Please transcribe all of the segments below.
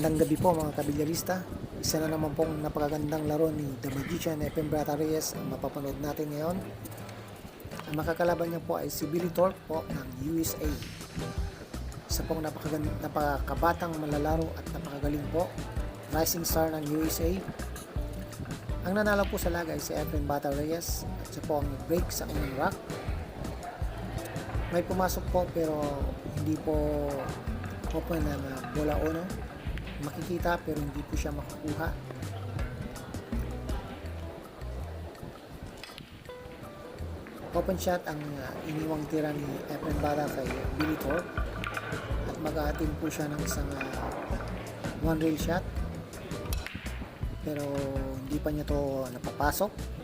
Magandang gabi po mga kabilyarista. Isa na naman pong napakagandang laro ni The Magician Efren Bata Reyes ang mapapanood natin ngayon. Ang makakalaban niya po ay si Billy Thorpe po ng USA. Isa pong napakabatang malalaro at napakagaling po. Rising star ng USA. Ang nanalo po sa laga ay si Efren Bata Reyes at siya po ang break sa unang rack. May pumasok po pero hindi po open na bola uno. Makikita pero hindi po siya makukuha. Open shot ang iniwang tira ni Efren Bata kay Billy Thorpe at mag-aatin po siya ng isang one rail shot pero hindi pa niya to napapasok.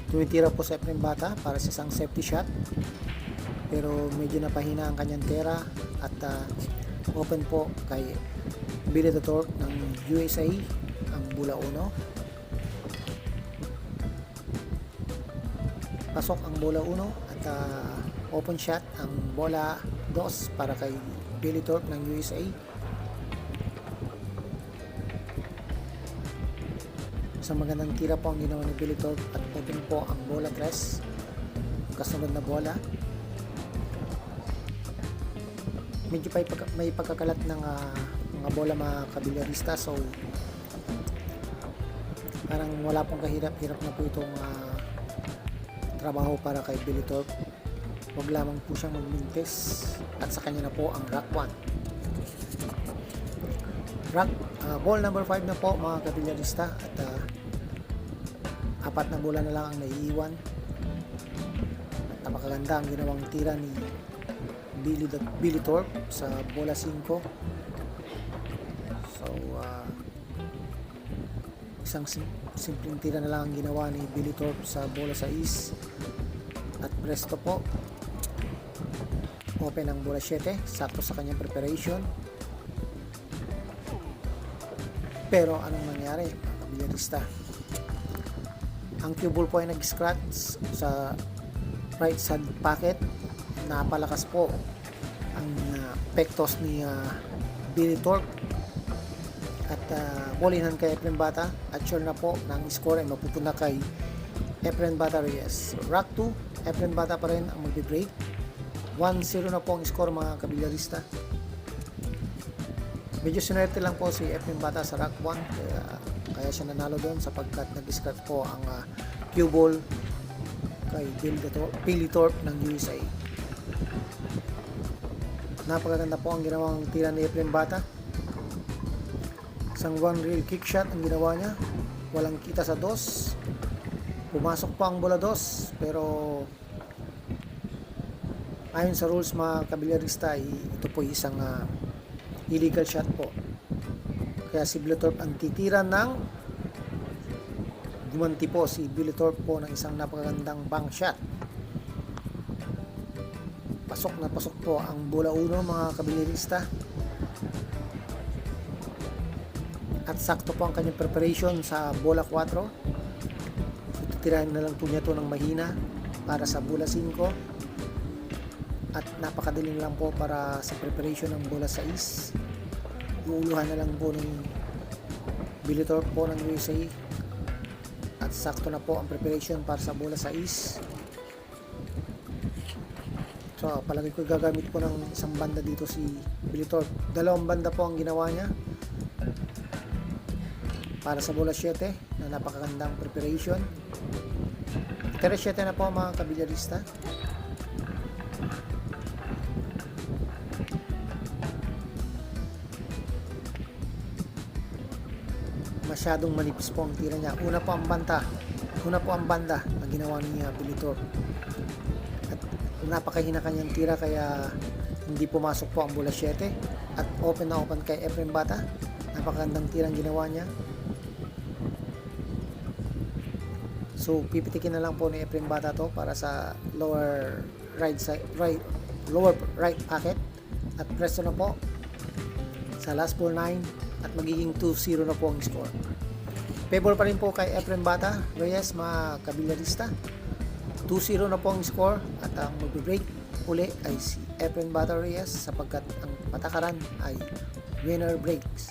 Tumitira po sa Efren Bata para sa isang safety shot pero medyo napahina ang kanyang tira at open po kay Billy Thorpe ng USA ang bola uno. Pasok ang bola uno at open shot ang bola 2 para kay Billy Thorpe ng USA. Sa magandang tira po ang ginawa ni Billy Thorpe at open po ang bola 3, ang kasunod na bola. Medyo may pagkakalat ng mga bola mga kabilyarista, so parang wala pong kahirap-hirap na po itong trabaho para kay Billy Thorpe. Huwag lamang po siyang magmintis at sa kanya na po ang rack 1. Ball number 5 na po mga kabilyarista at 4 na bola na lang ang naiiwan. At napakaganda ang ginawang tira ni Billy Thorpe sa bola 5. So isang simpleng tira na lang ang ginawa ni Billy Thorpe sa bola 6 at presto po open ang bola 7, sakto sa kanyang preparation. Pero anong nangyari mga kabilyarista? Ang cue ball po ay nag-scratch sa right side pocket. Napalakas po ang pektos ni Billy Thorpe at bolinan kay Efren Bata at sure na po na ang score ay mapupunta kay Efren Bata Reyes. Rack 2, Efren Bata pa rin ang magbe-break. 1-0 na po ang score mga kabilyarista. Medyo sinerte lang po si Efren Bata sa rack 1 kaya siya nanalo doon sapagkat nag-scratch po ang cue ball kay Billy Thorpe ng USA. Napakaganda po ang ginawang tira ni Efren Bata. Isang one rail kick shot ang ginawa niya. Walang kita sa 2. Pumasok po ang bola 2 pero ayon sa rules mga kabilyarista ito po isang illegal shot po. Kaya si Billy Thorpe ang titira ng gumanti po si Billy Thorpe po ng isang napakagandang bank shot. Pasok na pasok po ang bola 1 mga kabilyarista. At sakto po ang kanyang preparation sa bola 4. So, titirahin na lang po niya ito ng mahina para sa bola 5. At napakadaling lang po para sa preparation ng bola 6. Uuluhan na lang po ng Billy Thorpe po ng USA at sakto na po ang preparation para sa bola 6. So palagi ko gagamit po ng isang banda dito si Billy Thorpe. 2 banda po ang ginawa niya para sa bola 7 na napakagandang preparation. 3-7 na po mga kabilyarista. Masyadong manipis po ang tira niya. Una po ang banda na ginawa ni Billy Thorpe. At napakahina kanyang tira kaya hindi pumasok po ang bola 7 at open na open kay Efren Bata. Napakagandang tirang ginawa niya. So pipitikin na lang po ni Efren Bata to para sa lower right pocket at presto na po sa last ball 9 at magiging 2-0 na po ang score. Favor pa rin po kay Efren Bata Reyes mga kabilyarista. 2-0 na po ang score at ang magbe-break uli ay si Efren Bata Reyes sapagkat ang patakaran ay winner breaks.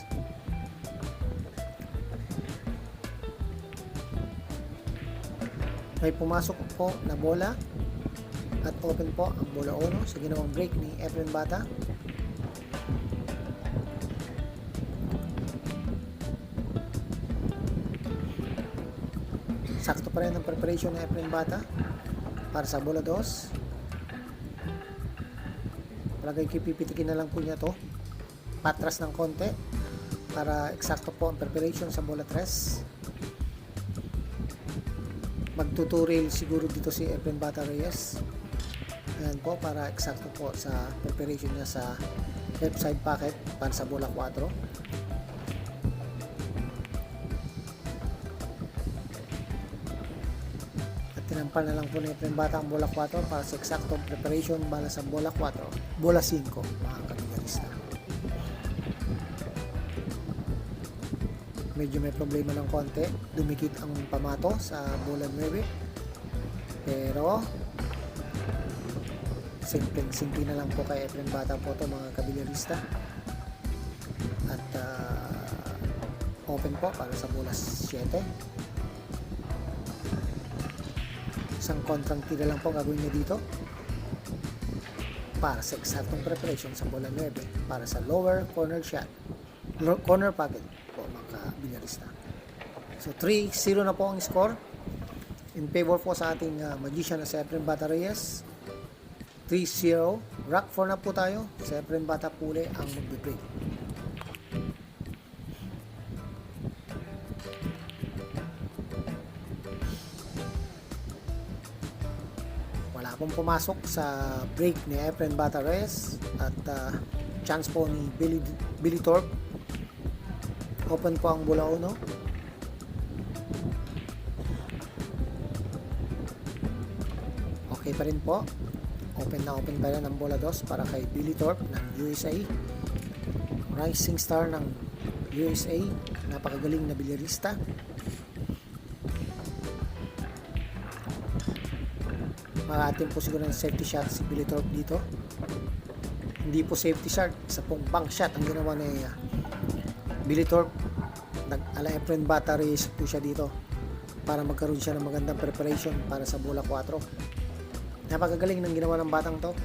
May pumasok po na bola at open po ang bola 1 sa ginawang break ni Efren Bata. Sakto pa rin ang preparation ng Efren Bata para sa bola 2. Palagay ko pipitikin na lang po niya to patras ng konti para eksakto po ang preparation sa bola 3. Magtuturil siguro dito si Efren Bata Reyes. Ayan po, para eksakto po sa preparation niya sa left side pocket para sa bola 4. Tinampal na lang po ni Efren Bata ang bola 4 para sa eksaktong preparation bala sa bola 4, bola 5 mga kabigalista. Medyo may problema ng konti, dumikit ang pamato sa bola 9, pero simple na lang po kay Efren Bata po ito mga kabigalista. At open po para sa bola 7. Isang kontrang tira lang po gagawin niya dito para sa eksaktong preparation sa bola 9 para sa lower corner shot, corner pocket po mga bilyarista. So 3-0 na po ang score in favor po sa ating magician na si Efren Bata Reyes. 3-0, rack 4 na po tayo. Si Efren Bata Pule ang magbe-break. Pong pumasok sa break ni Efren Bata Reyes at chance po ni Billy Thorpe. Open po ang bola 1. Okay pa rin po. Open pa rin ang bola 2 para kay Billy Thorpe ng USA. Rising star ng USA. Napakagaling na bilyarista. Makatin po siguro ng safety shot si Billy Thorpe dito. Hindi po safety shot, isa pong bank shot ang ginawa ni Billy Thorpe. Nag-ala Efren Bata Reyes po siya dito para magkaroon siya ng magandang preparation para sa bola 4. Napakagaling ng ginawa ng batang to.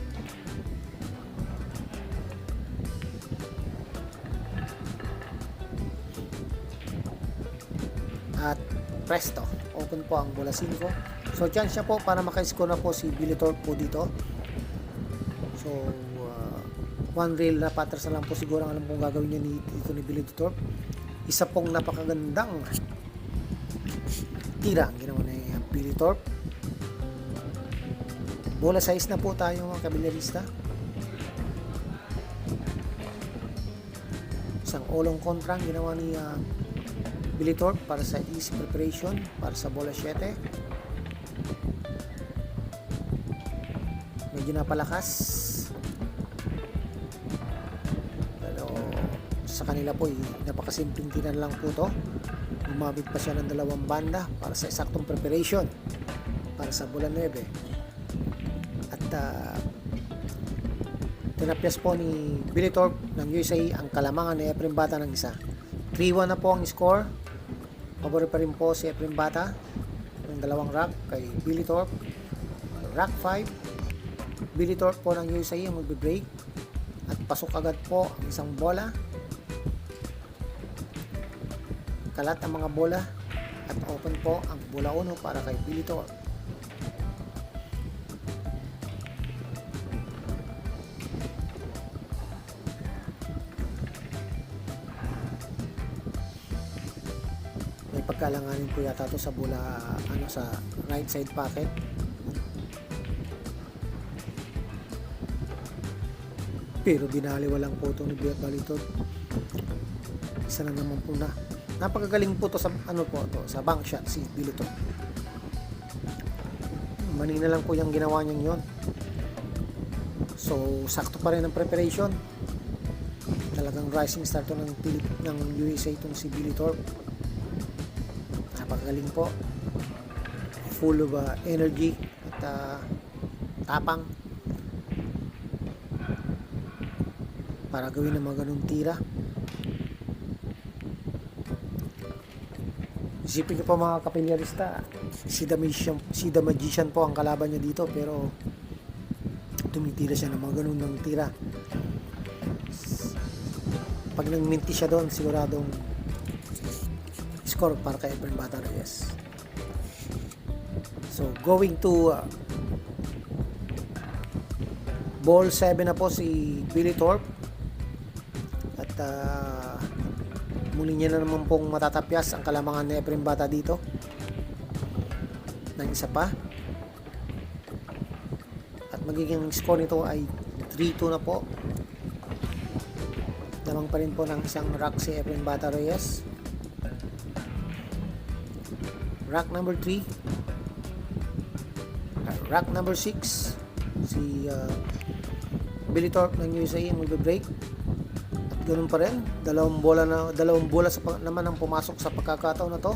At presto, open po ang bola 5. So chance siya po para maka-score na po si Billy Thorpe po dito. So one rail na patras na lang po siguro ang alam kong gagawin niya dito ni Billy Thorpe. Isa pong napakagandang tira ang ginawa ni Billy Thorpe. Bola 6 na po tayo mga kabilyarista. Isang olong kontra ang ginawa ni Billy Thorpe para sa easy preparation para sa bola 7. Medyo napalakas, pero sa kanila po napakasimpleng tinan lang po to. Gumamit pa siya ng dalawang banda para sa eksaktong preparation para sa bola 9. At tinapyas po ni Billy Thorpe ng USA ang kalamangan ni Efren Bata ng isa. 3-1 na po ang score. Pabor pa rin po si Efren Bata ng dalawang rack kay Billy Thorpe. Rack 5, Billy Thorpe po ng USA ang magbe-break at pasok agad po ang isang bola. Kalat ang mga bola at open po ang bola 1 para kay Billy Thorpe. May pagkalanganin po yata to sa bola sa right side pocket. Pero binaliwa lang po ito ni Billy Thorpe. Isa na naman po na. Napakagaling po to sa sa bank shot si Billy Thorpe. Manina lang po yung ginawa niya yon. So sakto pa rin ang preparation. Talagang rising star to ng USA itong si Billy Thorpe. Napakagaling po. Full of energy at tapang para gawin ng mga ganung tira. Isipin ko po mga kapilyarista, si The Magician po ang kalaban niya dito, pero tumitira siya ng mga ganun ng tira. Pag nang-minti siya doon, siguradong score para kay Efren Bata Reyes. So, going to ball 7 na po si Billy Thorpe. At muli niya na naman pong matatapyas ang kalamangan ni Efren Bata dito ng isa pa. At magiging score nito ay 3-2 na po. Lamang pa rin po ng isang rack si Efren Bata Reyes. Rack number 3. Rack number 6. Si Billy Thorpe ng USA ang magbe-break. At ganun pa rin. Dalawang bola naman ang pumasok sa pagkakataon na to.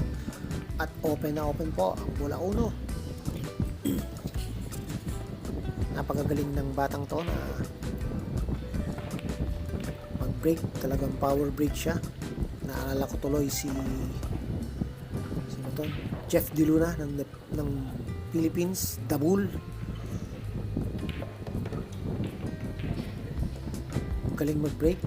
At open na open po ang bola 1. Napakagaling ng batang to na mag-break. Talagang power break siya. Naalala ko tuloy si Jeff De Luna ng Philippines, The Bull. Galing mag-break.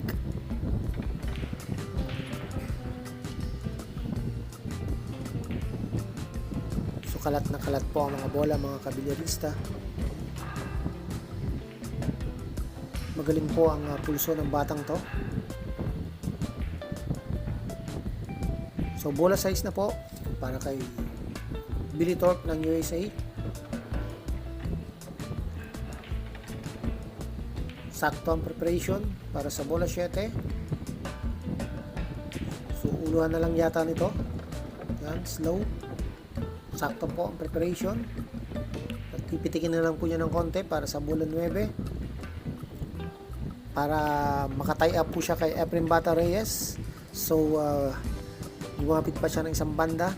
So kalat na kalat po ang mga bola, mga kabilyarista. Magaling po ang pulso ng batang to. So bola size na po para kay Billy Thorpe ng USA. Sakto ang preparation para sa bola 7. So uluhan na lang yata nito. Yan, slow. Sakto po ang preparation. At pipitikin na lang po niya ng konti para sa bola 9. Para makatie up po siya kay Efren Bata Reyes. So lumapit pa siya ng isang banda.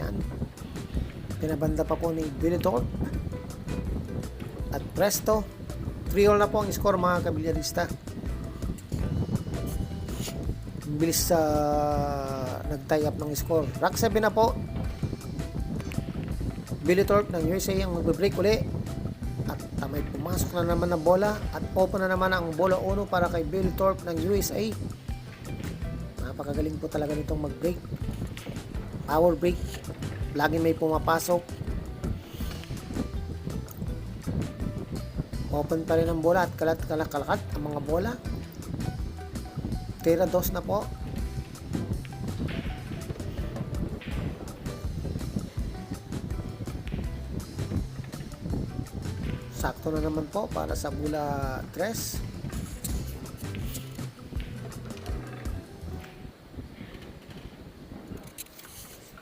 Yan. Pinabanda pa po ni Billy Thorpe. At presto, 3-all na po ang score mga kabilyarista. Bilis sa nag-tie up ng score. Rack 7 na po. Billy Thorpe ng USA ang magbe-break uli. At may pumasok na naman na bola. At open na naman ang bola 1 para kay Billy Thorpe ng USA. Napakagaling po talaga nitong mag-break. Power break. Lagi may pumapasok. Open pa rin ang bola at kalat ang mga bola. Tira 2 na po. Sakto na naman po para sa bola 3.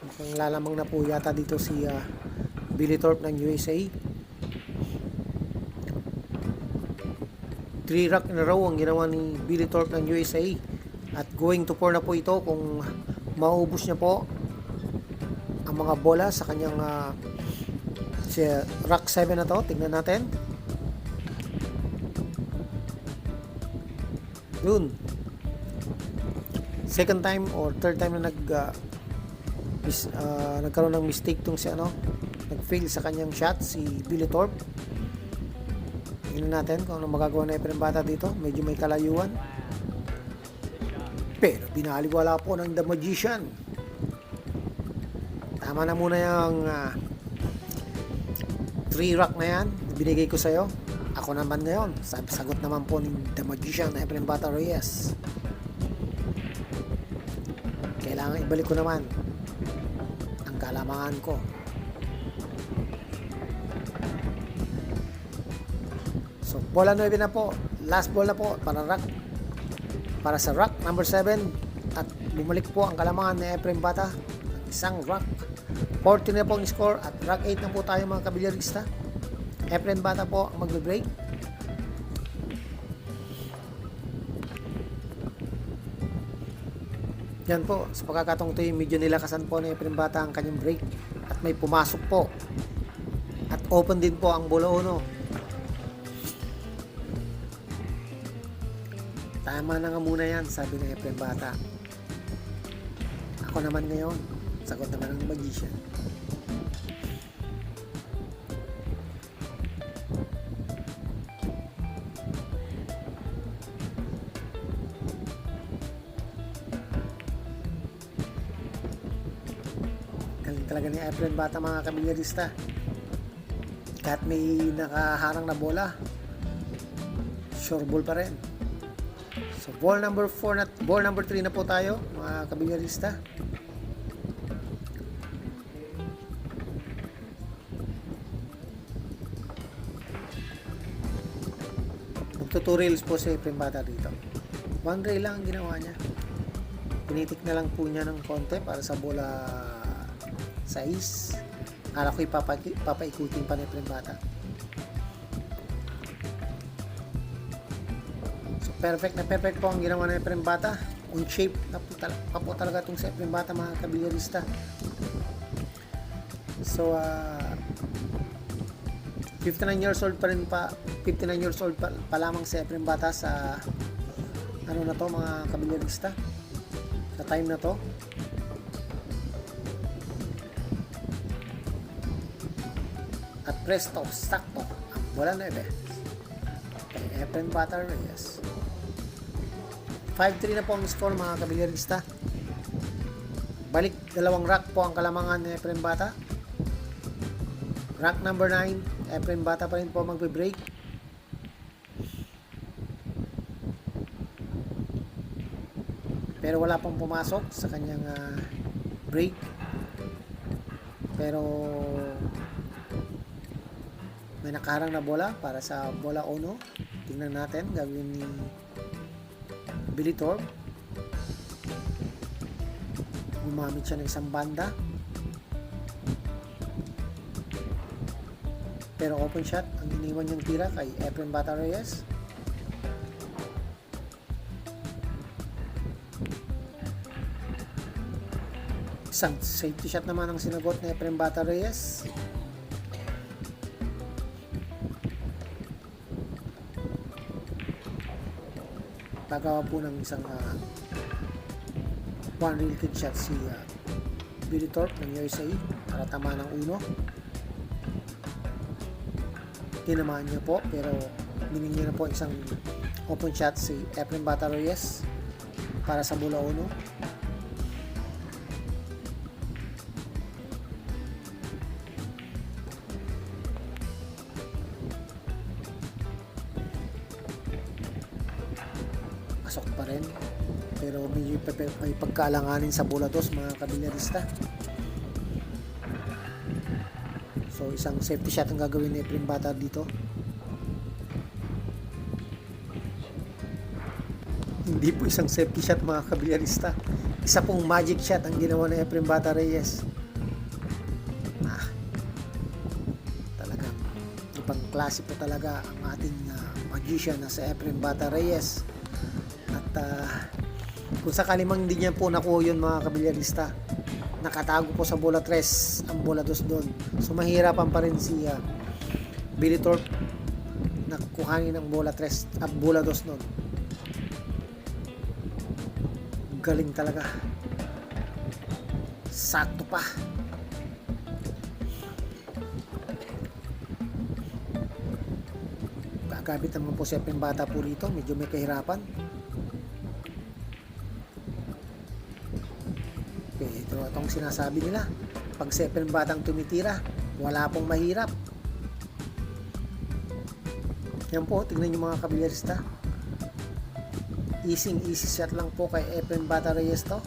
Mukhang lalamang na po yata dito si Billy Thorpe ng USA. 3 rack in a row ang ginawa ni Billy Thorpe ng USA. At going to 4 na po ito kung maubos niya po ang mga bola sa kanyang si rack 7 na to. Tingnan natin. Yun. Second time or third time na nagkaroon ng mistake tong si nag-fail sa kanyang shot si Billy Thorpe. Tingnan natin kung ano magagawa na Efren Bata dito. Medyo may kalayuan. Pero binaliwala po ng The Magician. Tama na muna yung 3 rack na yan. Binigay ko sa'yo. Ako naman ngayon. Sagot naman po ng The Magician na Efren Bata Reyes. Kailangan ibalik ko naman ang kalamangan ko. So, bola 9 na po. Last ball na po para sa rack number 7. At bumalik po ang kalamangan ni Efren Bata. Isang rack. 40 na po ang score. At rack 8 na po tayo mga kabilyarista. Efren Bata po ang magbe-break. Yan po. Sa pagkakataong ito medyo nilakasan po ni Efren Bata ang kanyang break. At may pumasok po. At Open din po ang bola 1. Tama na nga muna yan, sabi ng Efren Bata. Ako naman ngayon, sagot naman ng magician. Galing talaga ni Efren Bata, mga kabilyarista. Kahit may nakaharang na bola, sure ball pa rin. So ball number 3 na po tayo, mga kabilyarista. Magto 2 rails po si Efren Bata dito. 1 rail lang ang ginawa niya. Pinitik na lang po niya ng konti para sa bola 6. Akala ko papaikutin pa ni Efren Bata. So perfect po ang ginawa ng Efren Bata. On shape na po talaga itong si Efren Bata, mga kabilyarista. So 59 years old pa lamang si Efren Bata sa ano na to, mga kabilyarista, sa time na to. At presto, sakto ang bola 9 kay Efren Bata Reyes. 5-3 na po ang score, mga kabilyarista. Balik 2 rack po ang kalamangan ni Efren Bata. Rack number 9, Efren Bata pa rin po magbe-break. Pero wala pong pumasok sa kanyang break. Pero may nakaharang na bola para sa bola 1. Tingnan natin gagawin ni Billy Thorpe. Gumamit siya ng isang banda, pero open shot ang iniwan niyang tira kay Efren Bata Reyes. Isang safety shot naman ang sinagot ni Efren Bata Reyes. Tagawa po ng isang one real kick shot si Billy Thorpe ng USA para tama ng 1. Tinamaan niya po, pero binigyan na po isang open shot si Efren Bata Reyes para sa bola 1. Pasok pa rin, pero may pagkaalanganin sa bola 2, mga kabilyarista. So isang safety shot ang gagawin ni Efren Bata dito. Hindi po isang safety shot, mga kabilyarista. Isa pong magic shot ang ginawa ni Efren Bata Reyes. Talagang ibang klase po talaga ang ating magician na si Efren Bata Reyes. At kung sakali mang hindi niya po nakuha yun, mga kabilyarista, nakatago po sa bola 3 ang bola 2 doon. So mahirapan pa rin si Billy Thorpe na kuhanin ang bola 3 at bola 2 doon. Galing talaga, sakto pa. Gagabit naman po si Efren Bata po rito, medyo may kahirapan. Pero itong sinasabi nila, pag si Efren Batang tumitira, wala pong mahirap. Yan po, tignan nyo, mga kabilyarista. Easy shot lang po kay Efren Bata Reyes to.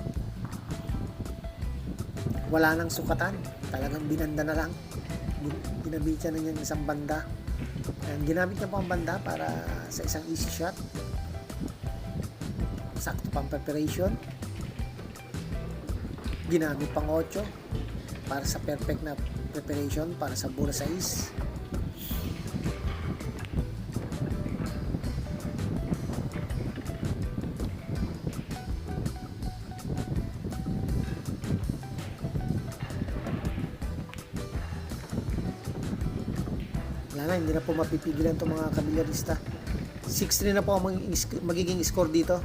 Wala nang sukatan, talagang binanda na lang. Ginamit niya na niya isang banda. And ginamit niya po ang banda para sa isang easy shot. Sakto pang preparation. Ginamit pang 8 para sa perfect na preparation para sa bola 6. Wala na, hindi na po mapipigilan itong mga kabilyarista. 6-3 na po ang magiging score dito.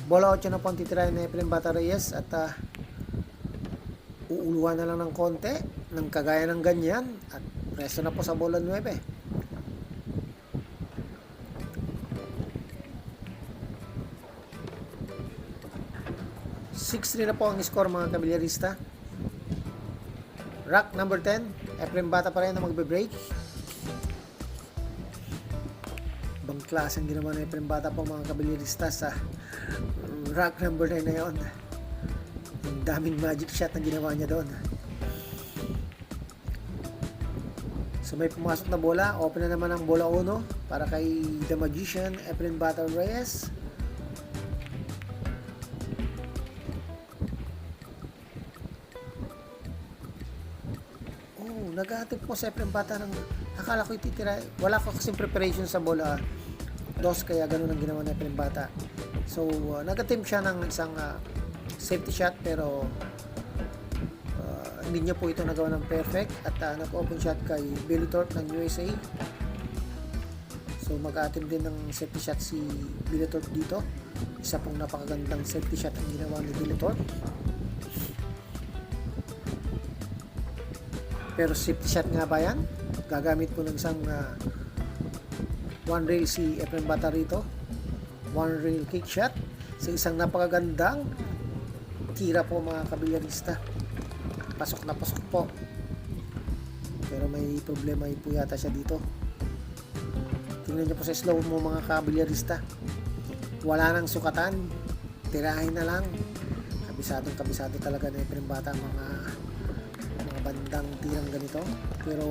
Bola 8 na po ang titirahin na Efren Bata Reyes at uuluhan na lang ng konti ng kagaya ng ganyan at preso na po sa bola 9. Na po ang score mga kabilyarista. Rack number 10, Efren Bata pa rin na magbe-break. Ibang klase ang ginawa ng Efren Bata po mga kabilyarista sa rack number 9 na yon. Ang daming magic shot na ginawa niya doon. So may pumasok na bola, open na naman ang bola 1 para kay The Magician, Efren Bata Reyes. Nag-attempt po sa Efren Bata ng akala ko ititira. Wala ko kasing preparation sa bola dos, kaya ganun ang ginawa ng Efren Bata. So nag-attempt siya ng isang safety shot pero hindi niya po ito nagawa ng perfect at nag-open shot kay Billy Thorpe ng USA. So mag-attempt din ng safety shot si Billy Thorpe dito. Isa pong napakagandang safety shot ang ginawa ni Billy Thorpe. Pero safety shot nga ba yan? Gagamit po ng isang one rail si Efren Bata rito. One rail kick shot sa isang napakagandang tira po mga kabilyarista. Pasok na pasok po. Pero may problema po yata siya dito. Tingnan niyo po sa slow mo mga kabilyarista. Wala nang sukatan. Tirahin na lang. Kabisado talaga na Efren Bata mga bandang tirang ganito, pero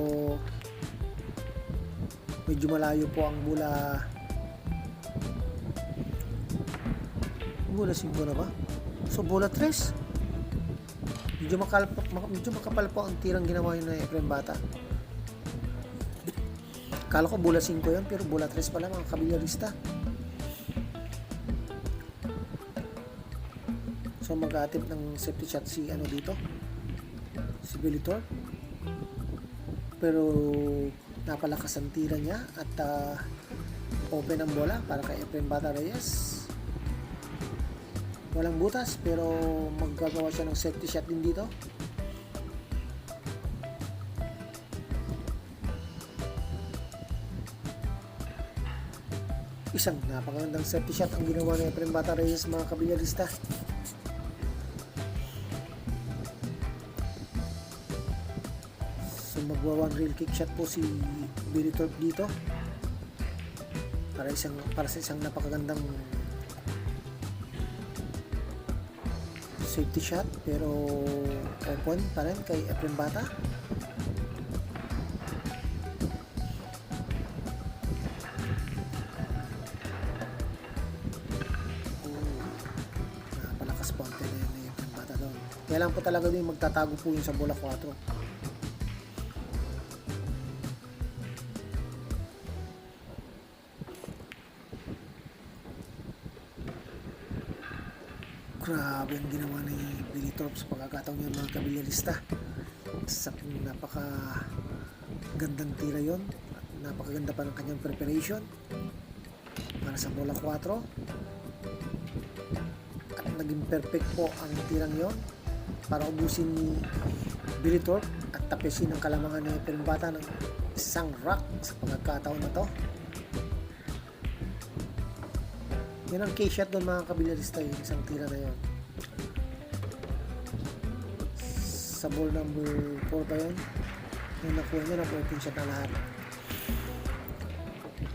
medyo malayo po ang bola 5 na ba? So bola 3 medyo makapal po ang tirang ginawa yun na Efren Bata. Kala ko bola 5 yun pero bola 3 pala mga kabilyarista. So mag-attempt ng safety shot si dito si Billy Thorpe, pero napalakas ang tira niya at open ang bola para kay Efren Bata Reyes. Walang butas pero maggagawa siya ng safety shot din dito. Isang napakagandang safety shot ang ginawa ni Efren Bata Reyes mga kabilyarista. Magwa one real kick shot po si Billy Thorpe dito para sa isang napakagandang safety shot pero open pa rin kay Efren Bata. Napalakas po ang tela ni Efren Bata doon. Kaya lang po talaga din magtatago po yun sa bola 4. Grabe ang ginawa ni Billy Thorpe sa pagkakataon niya mga kabilyarista. Sa napaka gandang tira yon, napakaganda pa ng kanyang preparation para sa bola 4 at naging perfect po ang tirang yon para ubusin ni Billy Thorpe at tapesin ang kalamangan ng Efren Bata ng isang rack sa pagkakataon na to. Yan ang K-shot doon mga kabilyarista, yung isang tira na yun. Sa ball number 4 pa yun. Yung nakuha niya, naku-open shot na lahat.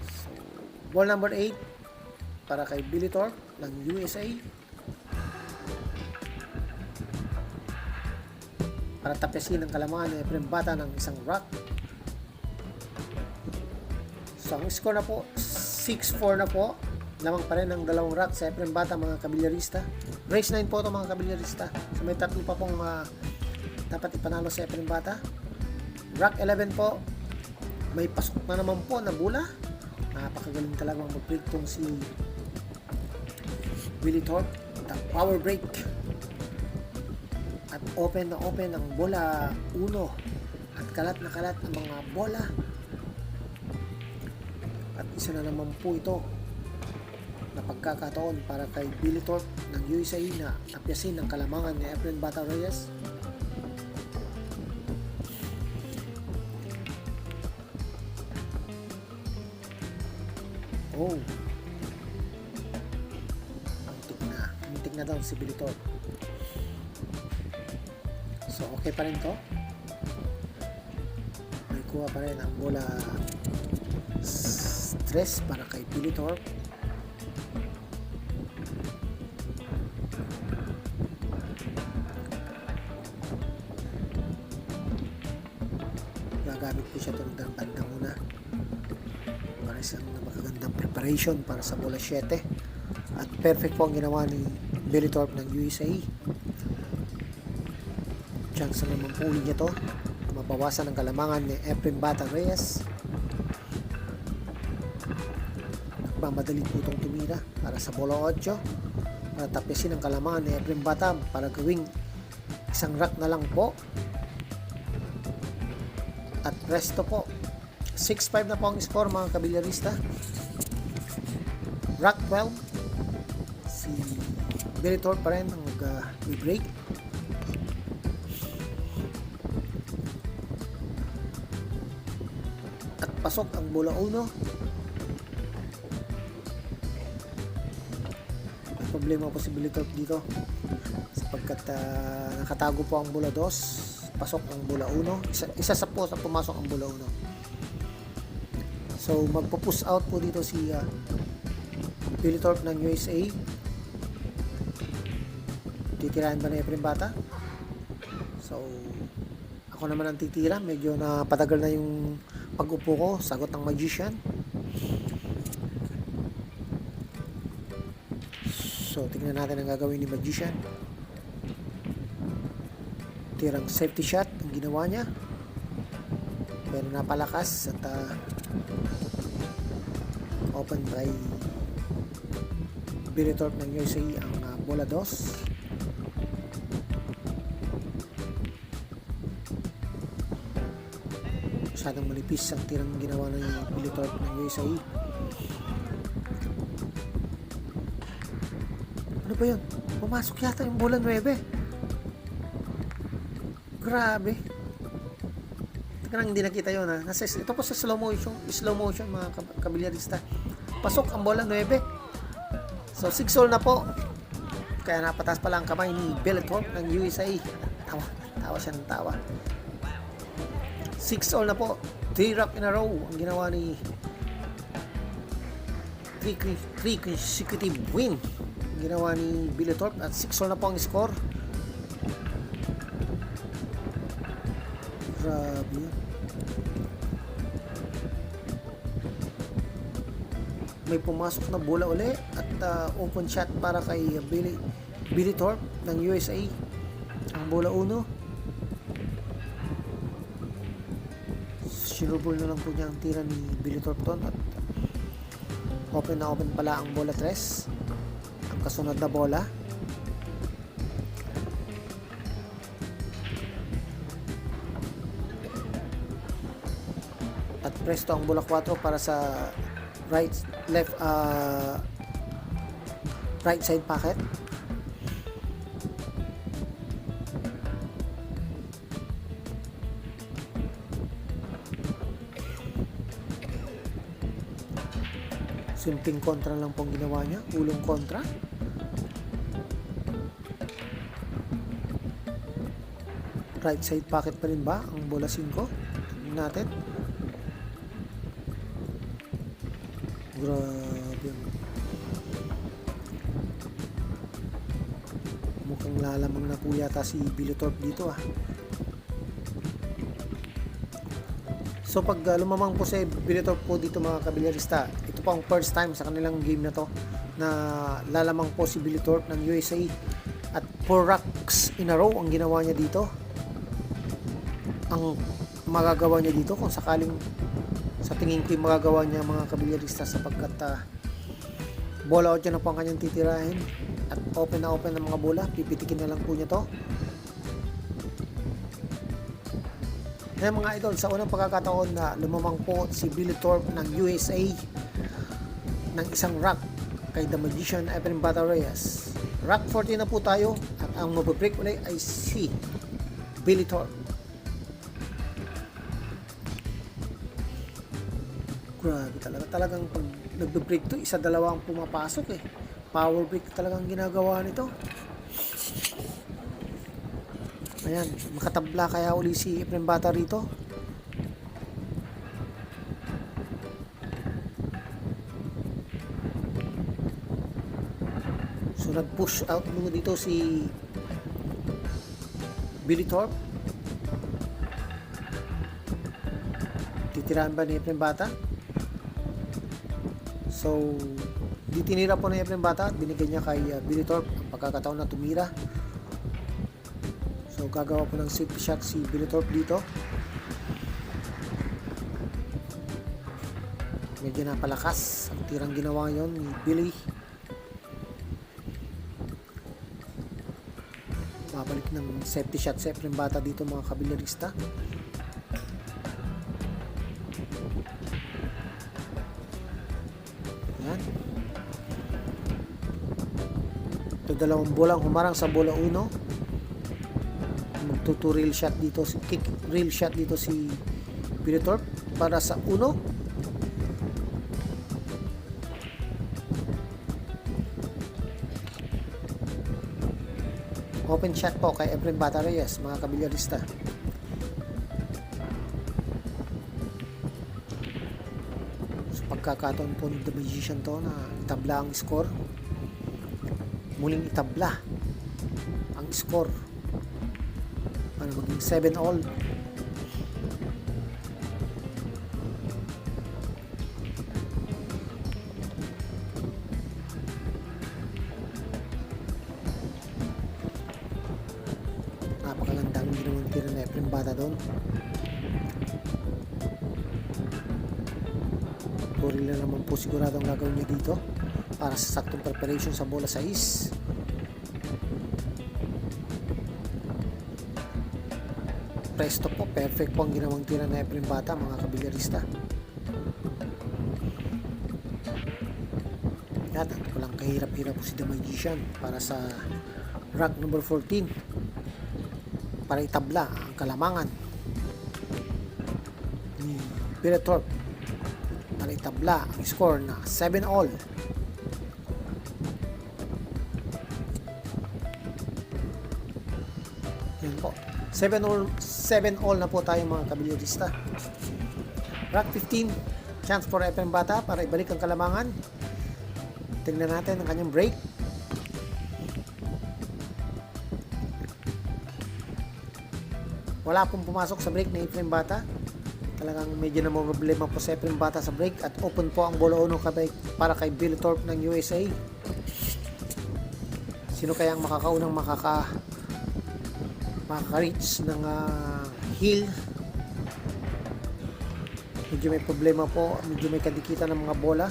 So, ball number 8 para kay Billy Thorpe ng USA. Para tapesin ang kalamangan ng Efren Bata ng isang rack. So, ang score na po, 6-4 na po. Lamang pa rin ang dalawang rack sa Efren Bata mga kabilyarista. Race 9 po ito mga kabilyarista. So may tatlo pa pong dapat ipanalo sa Efren Bata. Rack 11 po. May pasok na naman po na bola. Napakagaling talagang mag-break tong si Billy Thorpe. The power break. At open na open ang bola 1. At kalat na kalat ang mga bola At isa na naman po ito na pagkakataon para kay Billy Thorpe ng USA na tapyasin ang kalamangan ni Efren Bata Reyes. Oh, muntik na daw si Billy Thorpe. So okay pa rin to, may kuha pa rin ang bola stress para kay Billy Thorpe. Gagamit po siya ito ng banda muna para isang makagandang preparation para sa bola 7, at perfect po ang ginawa ni Billy Thorpe ng USA. Chance naman po niya to mabawasan ang kalamangan ni Efren Bata Reyes. Nagmamadali po itong tumira para sa bola 8 para tapisin ang kalamangan ni Efren Bata para gawing isang rack na lang po. At resto po, 6-5 na po ang score mga kabilyarista. Rack 12, si Billy Thorpe pa rin ang mag-break. At pasok ang bola 1. May problema po si Billy Thorpe dito sapagkat nakatago po ang bola 2. Pasok ang bola 1. Isa sa po sa pumasok ang bola 1. So magpo-push out po dito si Billy Thorpe ng USA. Titirahan ba na Efren Bata? So ako naman ang titira. Medyo napatagal na yung pag-upo ko. Sagot ng Magician. So tingnan natin ang gagawin ni Magician. Tirang safety shot ang ginawa niya, pero napalakas at open by Billy Thorpe ng USA ang bola 2. Masyadong malipis ang tirang ginawa ng Billy Thorpe ng USA. Ano ba yun? Pumasok yata yung bola 9. Grabe. Teka lang, hindi nakita yun ha. Ito po sa slow motion mga kabilyarista. Pasok ang bola 9. So 6-all na po. Kaya napatas pala ang kamay ni Billy Thorpe ng USA. Tawa siya ng tawa. 6-all na po. 3 rack in a row ang ginawa ni 3 consecutive win ang ginawa ni Billy Thorpe, at 6-all na po ang score. Grabe. May pumasok na bola uli at open shot para kay Billy Thorpe ng USA. Ang bola 1. Sinubol na lang po niya ang tira ni Billy Thorpe ton, at open na open pala ang bola 3. Ang kasunod na bola. At presto ang bola 4 para sa right side pocket. Simpleng kontra lang pong ginawa niya, ulong kontra. Right side pocket pa rin ba ang bola 5? Tingnan natin. Grabe. Mukhang lalamang na po yata si Billy Thorpe dito So pag lumamang po si Billy Thorpe po dito mga kabilyarista, ito po ang first time sa kanilang game na to na lalamang po si Billy Thorpe ng USA, at 4 racks in a row ang ginawa niya dito. Ang magagawa niya dito kung sakaling sa tingin ko yung magagawa niya mga kabilyarista, sapagkat bola 8 na po ang kanyang titirahin at open na open ang mga bola. Pipitikin na lang po niya to. Kaya mga idol, sa unang pagkakataon na lumamang po si Billy Thorpe ng USA ng isang rack kay The Magician Efren Bata Reyes. Rack 40 na po tayo at ang mababreak ulit ay si Billy Thorpe. Grabe talagang pag nagbe-break to, isa dalawa ang pumapasok eh. Power break talagang ginagawa nito. Ayan, makatabla kaya uli si Efren Bata rito. So nag-push out mo dito si Billy Thorpe. Titirahan ba ni Efren Bata? So di tinira po ni Efren Bata at binigyan niya kay Billy Thorpe ang pagkakataon na tumira. So gagawa po ng safety shot si Billy Thorpe dito. Medyo napalakas ang tirang ginawa yon ni Billy. Mabalik ng safety shot si Efren Bata dito mga kabilyarista. Yan. Ito dalawang bola ang humarang sa bola 1. Magtutu real shot dito, kick real shot dito si Billy Thorpe para sa 1. Open shot po kay Efren Bata Reyes mga kabilyarista. So pagkakataon po ni The Magician to na itabla ang score. Muling itabla ang score para maging 7-all. Napakagandang ginawang tira na Efren Bata doon. Turil na naman po sigurado ang gagawin niya dito para sa saktong preparation sa bola 6. Presto po, perfect po ang ginawang tira na Efren Bata mga kabilyarista. Yan, walang kahirap-hirap po si The Magician para sa rack number 14 para itabla ang kalamangan ni Billy Thorpe para itabla ang score na 7-all. Yan po, 7-all na po tayo mga kabilyarista. Rack 15, chance for Efren Bata para ibalik ang kalamangan. Tingnan natin ang kanyang break. Wala pong pumasok sa break ni Efren Bata. Talagang medyo na problema po sa Efren Bata sa break at open po ang bola 1 para kay Billy Thorpe ng USA. Sino kayang makakaunang makaka-reach ng heel? Medyo may problema po, medyo may kadikitan ng mga bola.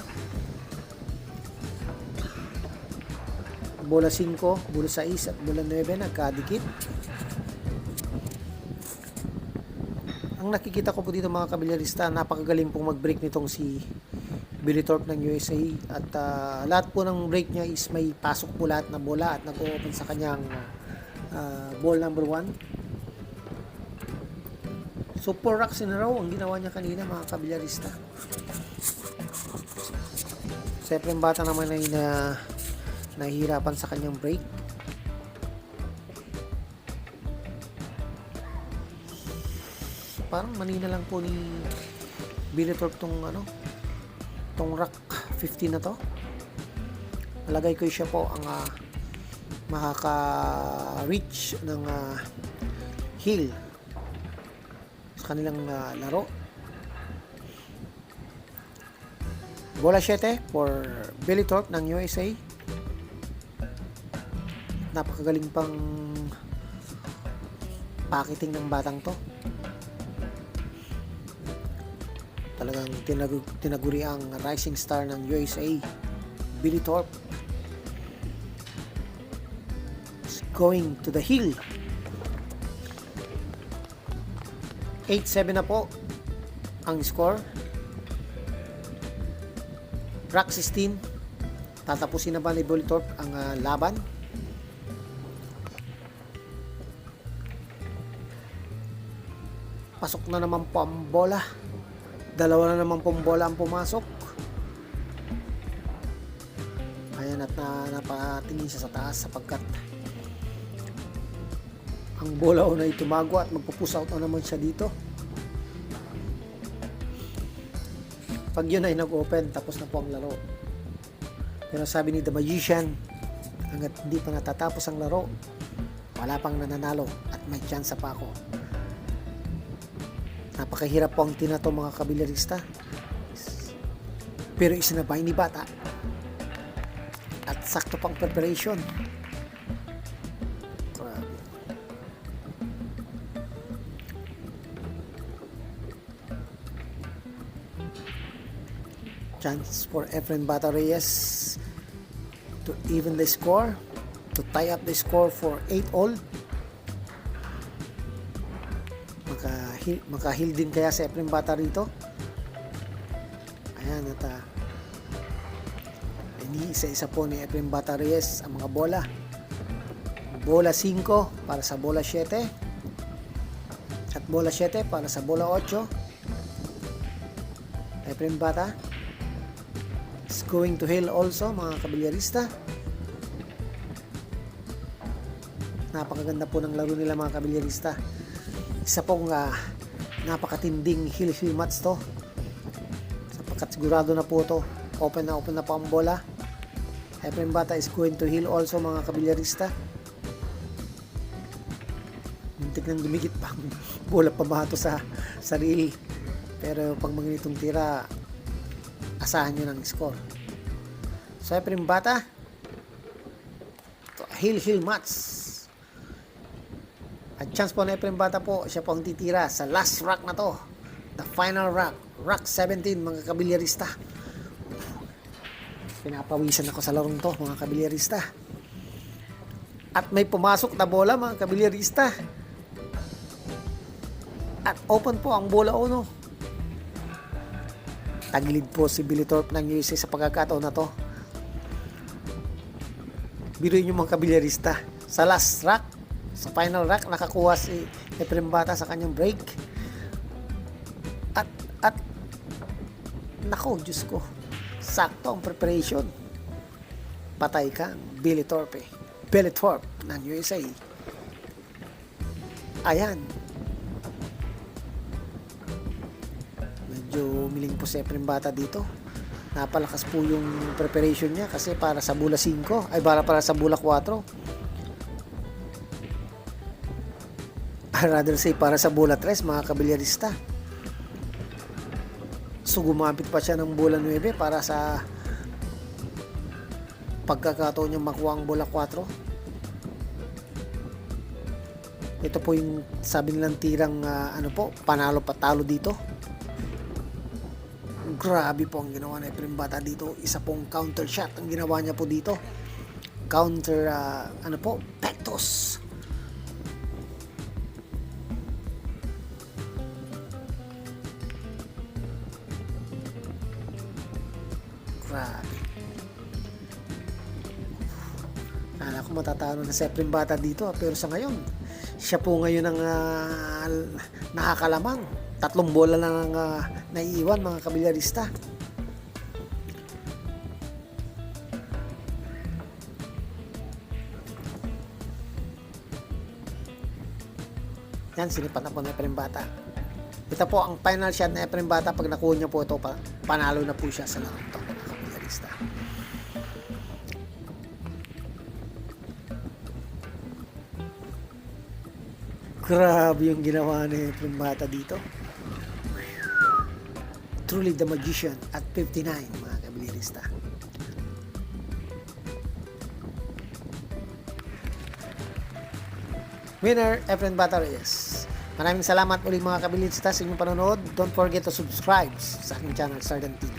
Bola 5, bola 6 at bola 9 nagkadikit. Ang nakikita ko po dito mga kabilyarista, napakagaling pong mag-break nitong si Billy Thorpe ng USA at lahat po ng break niya is may pasok po lahat na bola at nag-open sa kanyang ball number 1. So 4 racks in a row ang ginawa niya kanina mga kabilyarista. Sa Efren Bata naman ay nahihirapan sa kanyang break. Parang manina lang po ni Billy Thorpe tong rack 15 na to. Malagay ko siya po ang makaka-reach ng heel sa kanilang laro. Bola 7 for Billy Thorpe ng USA. Napakagaling pang pakiting ng batang to. Talagang tinaguri ang rising star ng USA, Billy Thorpe. Is going to the heel. 8-7 na po ang score. Rock 16. Tatapusin na ba ni Bulitorp ang laban? Pasok na naman po ang bola. Dalawa na naman pong bola ang pumasok. Ayan, at napatingin siya sa taas sapagkat ang bola una ay tumago at magpo-push out na naman siya dito. Pag yun ay nag-open, tapos na po ang laro. Pero sabi ni The Magician, hanggat hindi pa natatapos ang laro, wala pang nananalo at may chance pa ako. Napakahirap po ang tinato mga kabilyarista. Pero isinabay ni Bata. At sakto pang preparation. Grabe. Chance for Efren Bata Reyes to even the score, to tie up the score for 8-all. Makahil din kaya sa Efren Bata rito. Ayan, at iniisa-isa po ni Efren Bata Reyes ang mga bola. Bola 5 para sa bola 7 at bola 7 para sa bola 8. Efren Bata is going to hail also mga kabilyarista. Napakaganda po ng laro nila mga kabilyarista. Isa pong napakatinding hill match to, sapagkat sigurado na po to, open na po ang bola. Efren Bata is going to heal also mga kabilyarista. Muntik nang dumikit pa ang bola pamato sa sarili, pero pag magnitong tira, asahan nyo ng score. So Efren Bata, hill match. At chance po na Efren Bata po, siya po ang titira sa last rock na to, the final rock, rock 17 mga kabilyarista. Pinapawisan ako sa larong to mga kabilyarista. At may pumasok na bola mga kabilyarista. At open po ang bola 1. Tagilid po si Bulitorp ng USA sa pagkakataon na to. Biruin nyo mga kabilyarista, sa last rock, sa final rock, nakakuha si Efren Bata sa kanyang break. At nako, Diyos ko, sakto ang preparation. Patay ka, Bulitorp ng USA. Ayan. Medyo umiling po si Efren Bata dito. Napalakas po yung preparation niya kasi para sa bola 5, ay para sa bola 4. Rather say para sa bola 3 mga kabilyarista. So gumamit pa siya ng bola 9 para sa pagkakataon niya makuha ang bola 4. Ito po yung sabi nilang tirang panalo patalo dito. Grabe po ang ginawa ni Efren Bata dito. Isa pong counter shot ang ginawa niya po dito. Counter pectos. Grabe. Akala ko matatalo na si Efren Bata dito, pero sa ngayon, siya po ngayon ang nakakalamang. 3 bola lang ang naiiwan mga kabilyarista. Yan, sinipat na po na Efren Bata. Ito po ang final shot na Efren Bata. Pag nakuha niya po ito, panalo na po siya sa laro ito mga kabilyarista. Grabe yung ginawa ni Efren Bata dito. Truly the magician at 59 mga kabilyarista. Winner, Efren Bata Reyes. Maraming salamat ulit mga kabilyarista sa inyong panonood. Don't forget to subscribe sa aking channel, Sardan TV.